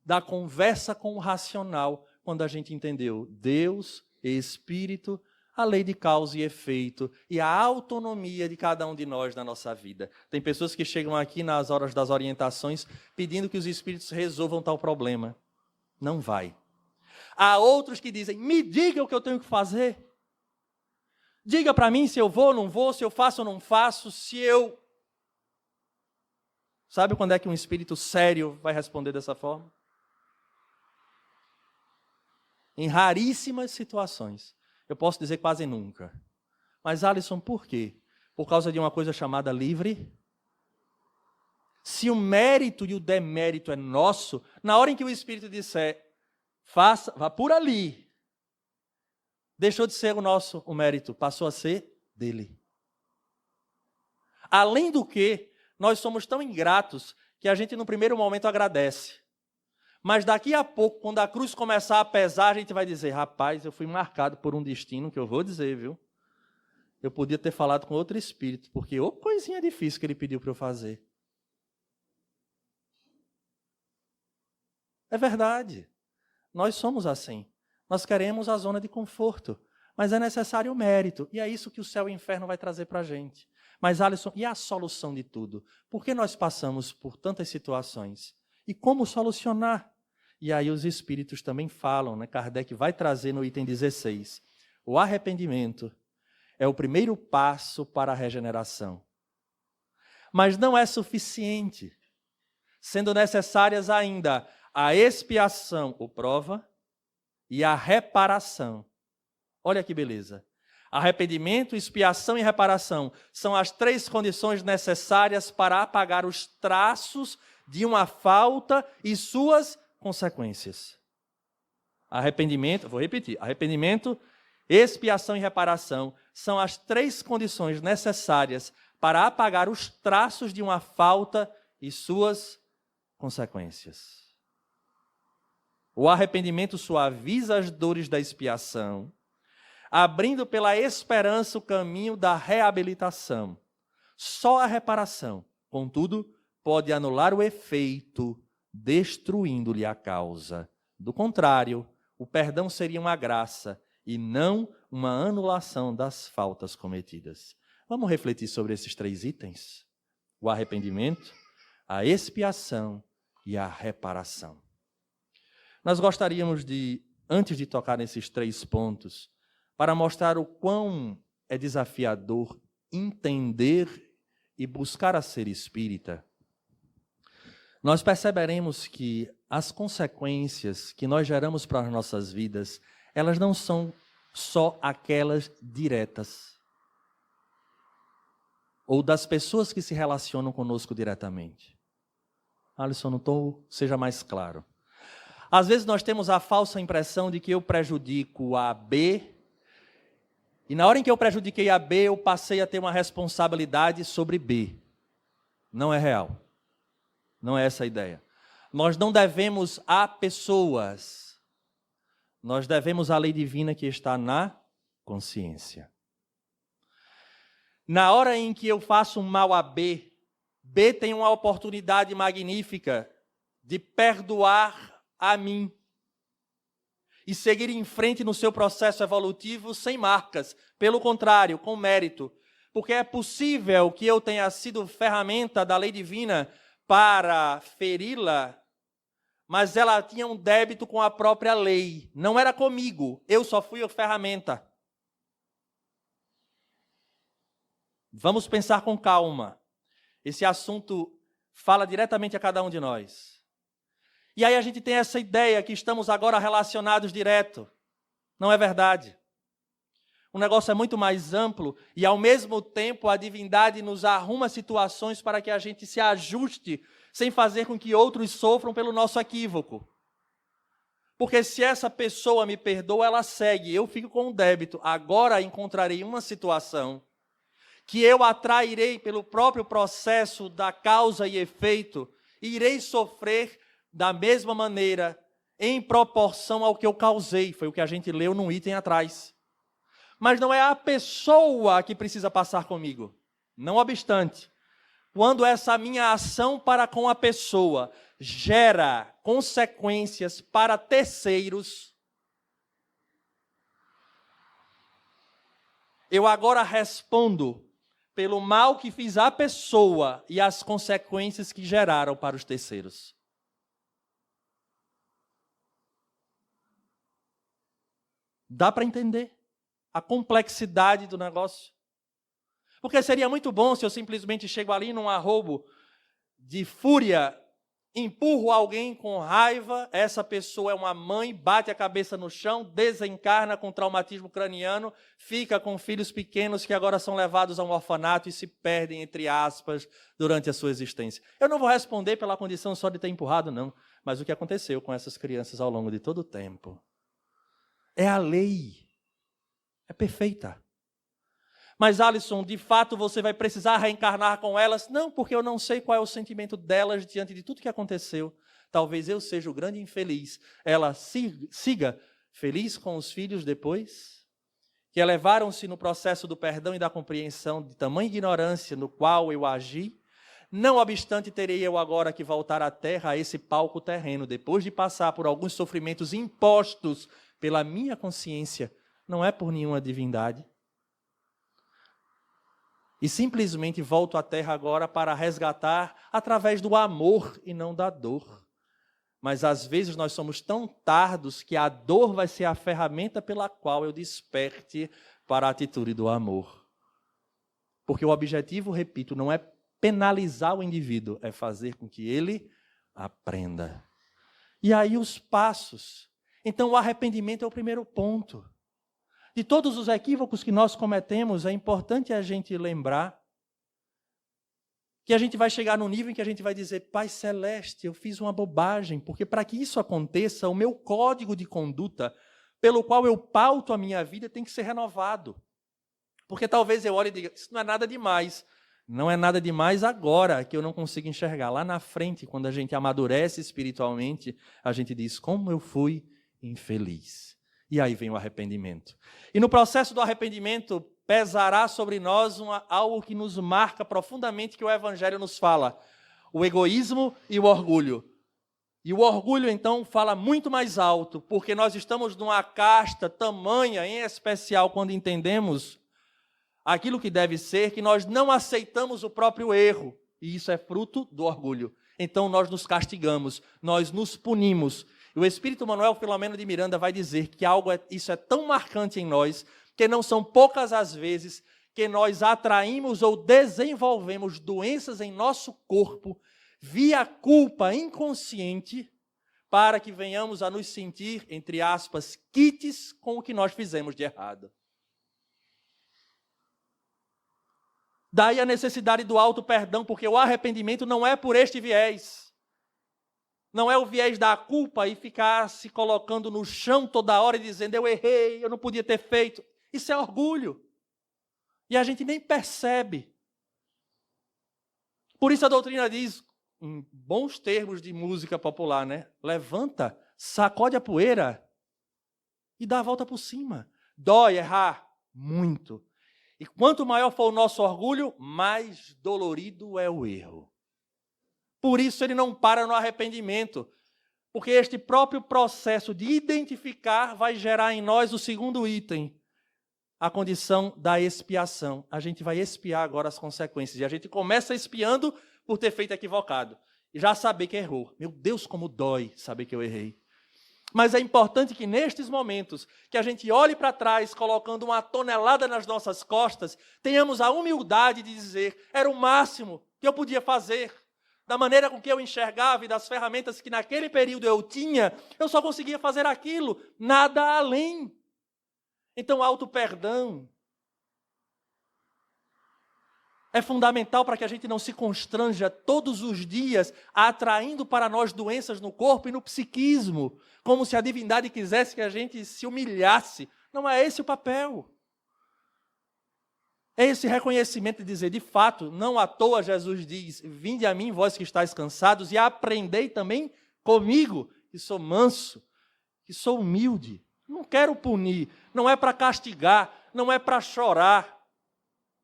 da conversa com o racional, quando a gente entendeu Deus, Espírito, a lei de causa e efeito e a autonomia de cada um de nós na nossa vida. Tem pessoas que chegam aqui nas horas das orientações pedindo que os Espíritos resolvam tal problema. Não vai. Há outros que dizem, me diga o que eu tenho que fazer. Diga para mim se eu vou ou não vou, se eu faço ou não faço, se eu... Sabe quando é que um espírito sério vai responder dessa forma? Em raríssimas situações. Eu posso dizer quase nunca. Mas, Alisson, por quê? Por causa de uma coisa chamada livre. Se o mérito e o demérito é nosso, na hora em que o Espírito disser, faça, vá por ali, deixou de ser o mérito, passou a ser dele. Além do que, nós somos tão ingratos que a gente no primeiro momento agradece. Mas daqui a pouco, quando a cruz começar a pesar, a gente vai dizer, rapaz, eu fui marcado por um destino que eu vou dizer, viu? Eu podia ter falado com outro espírito, porque ô coisinha difícil que ele pediu para eu fazer. É verdade. Nós somos assim. Nós queremos a zona de conforto, mas é necessário o mérito. E é isso que o céu e o inferno vai trazer para a gente. Mas, Alisson, e a solução de tudo? Por que nós passamos por tantas situações? E como solucionar? E aí os espíritos também falam, né? Kardec vai trazer no item 16. O arrependimento é o primeiro passo para a regeneração. Mas não é suficiente, sendo necessárias ainda a expiação, ou prova, e a reparação. Olha que beleza. Arrependimento, expiação e reparação são as 3 condições necessárias para apagar os traços de uma falta e suas consequências. Arrependimento, vou repetir, arrependimento, expiação e reparação são as 3 condições necessárias para apagar os traços de uma falta e suas consequências. O arrependimento suaviza as dores da expiação, abrindo pela esperança o caminho da reabilitação. Só a reparação, contudo, pode anular o efeito, destruindo-lhe a causa. Do contrário, o perdão seria uma graça e não uma anulação das faltas cometidas. Vamos refletir sobre esses 3 itens? O arrependimento, a expiação e a reparação. Nós gostaríamos de, antes de tocar nesses 3 pontos, para mostrar o quão é desafiador entender e buscar a ser espírita, nós perceberemos que as consequências que nós geramos para as nossas vidas, elas não são só aquelas diretas, ou das pessoas que se relacionam conosco diretamente. Alisson, seja mais claro. Às vezes nós temos a falsa impressão de que eu prejudico a B, e na hora em que eu prejudiquei a B, eu passei a ter uma responsabilidade sobre B. Não é real. Não é essa a ideia. Nós não devemos a pessoas. Nós devemos à lei divina que está na consciência. Na hora em que eu faço um mal a B, B tem uma oportunidade magnífica de perdoar a mim e seguir em frente no seu processo evolutivo sem marcas. Pelo contrário, com mérito. Porque é possível que eu tenha sido ferramenta da lei divina para feri-la, mas ela tinha um débito com a própria lei. Não era comigo, eu só fui a ferramenta. Vamos pensar com calma. Esse assunto fala diretamente a cada um de nós. E aí a gente tem essa ideia que estamos agora relacionados direto. Não é verdade. O negócio é muito mais amplo e, ao mesmo tempo, a divindade nos arruma situações para que a gente se ajuste sem fazer com que outros sofram pelo nosso equívoco. Porque se essa pessoa me perdoa, ela segue, eu fico com um débito. Agora encontrarei uma situação que eu atrairei pelo próprio processo da causa e efeito e irei sofrer da mesma maneira, em proporção ao que eu causei. Foi o que a gente leu num item atrás. Mas não é a pessoa que precisa passar comigo. Não obstante, quando essa minha ação para com a pessoa gera consequências para terceiros, eu agora respondo pelo mal que fiz à pessoa e as consequências que geraram para os terceiros. Dá para entender a complexidade do negócio? Porque seria muito bom se eu simplesmente chego ali num arrobo de fúria, empurro alguém com raiva, essa pessoa é uma mãe, bate a cabeça no chão, desencarna com traumatismo craniano, fica com filhos pequenos que agora são levados a um orfanato e se perdem, entre aspas, durante a sua existência. Eu não vou responder pela condição só de ter empurrado, não, mas o que aconteceu com essas crianças ao longo de todo o tempo. É a lei. É perfeita. Mas, Alisson, de fato você vai precisar reencarnar com elas? Não, porque eu não sei qual é o sentimento delas diante de tudo que aconteceu. Talvez eu seja o grande infeliz. Ela siga feliz com os filhos depois, que elevaram-se no processo do perdão e da compreensão de tamanha ignorância no qual eu agi. Não obstante, terei eu agora que voltar à terra, a esse palco terreno, depois de passar por alguns sofrimentos impostos pela minha consciência, não é por nenhuma divindade. E simplesmente volto à terra agora para resgatar através do amor e não da dor. Mas às vezes nós somos tão tardos que a dor vai ser a ferramenta pela qual eu desperte para a atitude do amor. Porque o objetivo, repito, não é penalizar o indivíduo, é fazer com que ele aprenda. E aí os passos. Então o arrependimento é o primeiro ponto. De todos os equívocos que nós cometemos, é importante a gente lembrar que a gente vai chegar num nível em que a gente vai dizer: Pai Celeste, eu fiz uma bobagem, porque para que isso aconteça, o meu código de conduta, pelo qual eu pauto a minha vida, tem que ser renovado. Porque talvez eu olhe e diga: isso não é nada demais. Não é nada demais agora, que eu não consigo enxergar. Lá na frente, quando a gente amadurece espiritualmente, a gente diz: como eu fui infeliz. E aí vem o arrependimento. E no processo do arrependimento, pesará sobre nós algo que nos marca profundamente, que o Evangelho nos fala: o egoísmo e o orgulho. E o orgulho, então, fala muito mais alto, porque nós estamos numa casta tamanha, em especial quando entendemos aquilo que deve ser, que nós não aceitamos o próprio erro. E isso é fruto do orgulho. Então nós nos castigamos, nós nos punimos. E o Espírito Manuel Filomeno de Miranda vai dizer que isso é tão marcante em nós, que não são poucas as vezes que nós atraímos ou desenvolvemos doenças em nosso corpo via culpa inconsciente, para que venhamos a nos sentir, entre aspas, quites com o que nós fizemos de errado. Daí a necessidade do auto-perdão, porque o arrependimento não é por este viés. Não é o viés da culpa e ficar se colocando no chão toda hora e dizendo: eu errei, eu não podia ter feito. Isso é orgulho. E a gente nem percebe. Por isso a doutrina diz, em bons termos de música popular, né? Levanta, sacode a poeira e dá a volta por cima. Dói errar muito. E quanto maior for o nosso orgulho, mais dolorido é o erro. Por isso ele não para no arrependimento, porque este próprio processo de identificar vai gerar em nós o segundo item, a condição da expiação. A gente vai expiar agora as consequências. E a gente começa expiando por ter feito equivocado. E já saber que errou. Meu Deus, como dói saber que eu errei. Mas é importante que nestes momentos, que a gente olhe para trás, colocando uma tonelada nas nossas costas, tenhamos a humildade de dizer: era o máximo que eu podia fazer. Da maneira com que eu enxergava e das ferramentas que naquele período eu tinha, eu só conseguia fazer aquilo, nada além. Então, auto-perdão é fundamental para que a gente não se constranja todos os dias atraindo para nós doenças no corpo e no psiquismo, como se a divindade quisesse que a gente se humilhasse. Não é esse o papel. É esse reconhecimento de dizer: de fato, não à toa Jesus diz: vinde a mim, vós que estáis cansados, e aprendei também comigo, que sou manso, que sou humilde. Não quero punir, não é para castigar, não é para chorar,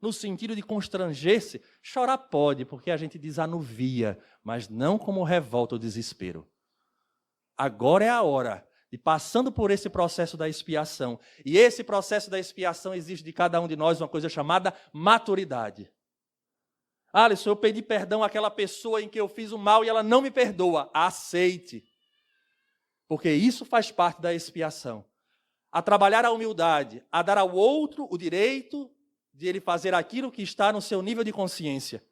no sentido de constranger-se. Chorar pode, porque a gente desanuvia, mas não como revolta ou desespero. Agora é a hora de, passando por esse processo da expiação, e esse processo da expiação exige de cada um de nós uma coisa chamada maturidade. Alisson, eu pedi perdão àquela pessoa em que eu fiz o mal e ela não me perdoa. Aceite, porque isso faz parte da expiação. A trabalhar a humildade, a dar ao outro o direito de ele fazer aquilo que está no seu nível de consciência.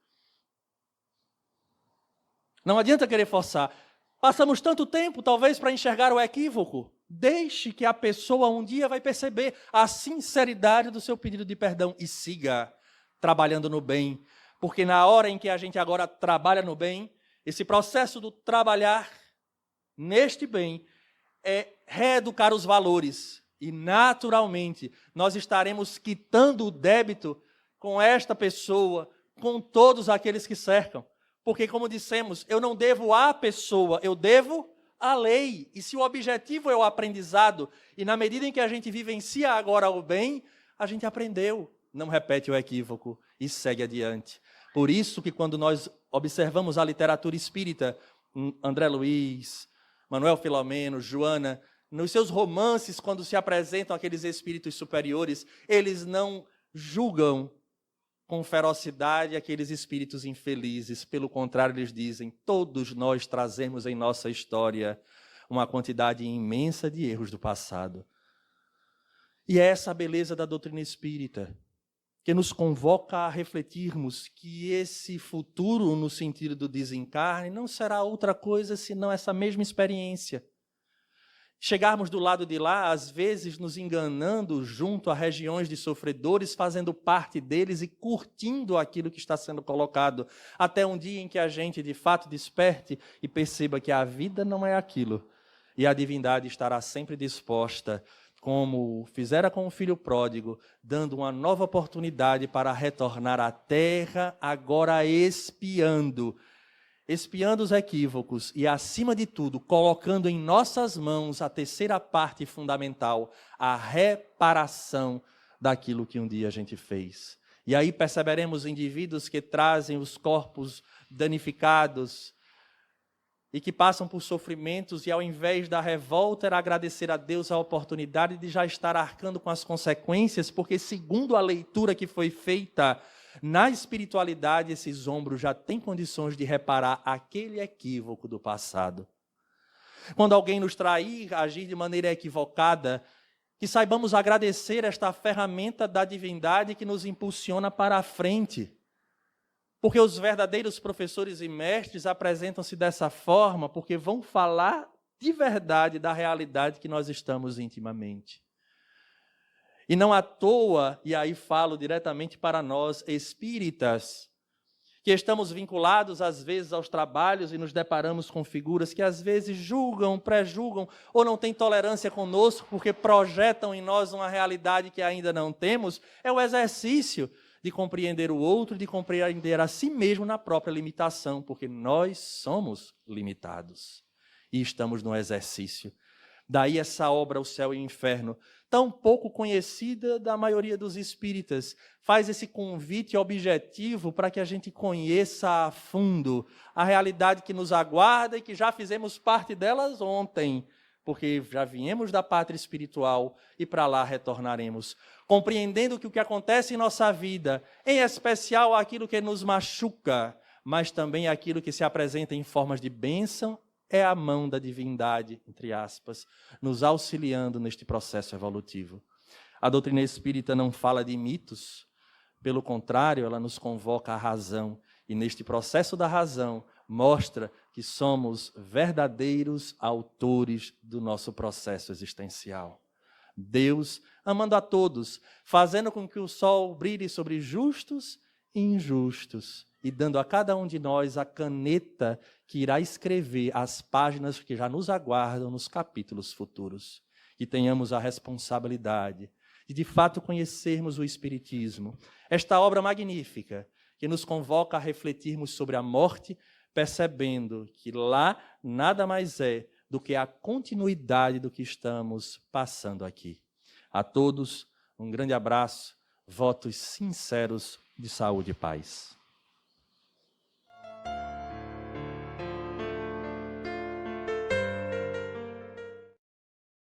Não adianta querer forçar. Passamos tanto tempo, talvez, para enxergar o equívoco. Deixe que a pessoa um dia vai perceber a sinceridade do seu pedido de perdão e siga trabalhando no bem. Porque na hora em que a gente agora trabalha no bem, esse processo do trabalhar neste bem é reeducar os valores. E, naturalmente, nós estaremos quitando o débito com esta pessoa, com todos aqueles que cercam. Porque, como dissemos, eu não devo à pessoa, eu devo à lei. E se o objetivo é o aprendizado, e na medida em que a gente vivencia agora o bem, a gente aprendeu, não repete o equívoco e segue adiante. Por isso que quando nós observamos a literatura espírita, André Luiz, Manuel Filomeno, Joana, nos seus romances, quando se apresentam aqueles espíritos superiores, eles não julgam com ferocidade aqueles espíritos infelizes. Pelo contrário, eles dizem: todos nós trazemos em nossa história uma quantidade imensa de erros do passado. E é essa a beleza da doutrina espírita, que nos convoca a refletirmos que esse futuro, no sentido do desencarne, não será outra coisa senão essa mesma experiência. Chegarmos do lado de lá, às vezes nos enganando junto a regiões de sofredores, fazendo parte deles e curtindo aquilo que está sendo colocado, até um dia em que a gente de fato desperte e perceba que a vida não é aquilo, e a divindade estará sempre disposta, como fizera com o filho pródigo, dando uma nova oportunidade para retornar à terra, agora espiando os equívocos e, acima de tudo, colocando em nossas mãos a terceira parte fundamental, a reparação daquilo que um dia a gente fez. E aí perceberemos indivíduos que trazem os corpos danificados e que passam por sofrimentos e, ao invés da revolta, era agradecer a Deus a oportunidade de já estar arcando com as consequências, porque, segundo a leitura que foi feita na espiritualidade, esses ombros já têm condições de reparar aquele equívoco do passado. Quando alguém nos trair, agir de maneira equivocada, que saibamos agradecer esta ferramenta da divindade que nos impulsiona para a frente. Porque os verdadeiros professores e mestres apresentam-se dessa forma, porque vão falar de verdade da realidade que nós estamos intimamente. E não à toa, e aí falo diretamente para nós espíritas, que estamos vinculados às vezes aos trabalhos e nos deparamos com figuras que às vezes julgam, pré-julgam ou não têm tolerância conosco porque projetam em nós uma realidade que ainda não temos, é o exercício de compreender o outro, de compreender a si mesmo na própria limitação, porque nós somos limitados e estamos no exercício. Daí essa obra, O Céu e o Inferno, tão pouco conhecida da maioria dos espíritas, faz esse convite objetivo para que a gente conheça a fundo a realidade que nos aguarda e que já fizemos parte delas ontem, porque já viemos da pátria espiritual e para lá retornaremos, compreendendo que o que acontece em nossa vida, em especial aquilo que nos machuca, mas também aquilo que se apresenta em formas de bênção, é a mão da divindade, entre aspas, nos auxiliando neste processo evolutivo. A doutrina espírita não fala de mitos, pelo contrário, ela nos convoca à razão, e neste processo da razão, mostra que somos verdadeiros autores do nosso processo existencial. Deus amando a todos, fazendo com que o sol brilhe sobre justos e injustos, e dando a cada um de nós a caneta que irá escrever as páginas que já nos aguardam nos capítulos futuros. Que tenhamos a responsabilidade de fato, conhecermos o Espiritismo. Esta obra magnífica que nos convoca a refletirmos sobre a morte, percebendo que lá nada mais é do que a continuidade do que estamos passando aqui. A todos, um grande abraço, votos sinceros de saúde e paz.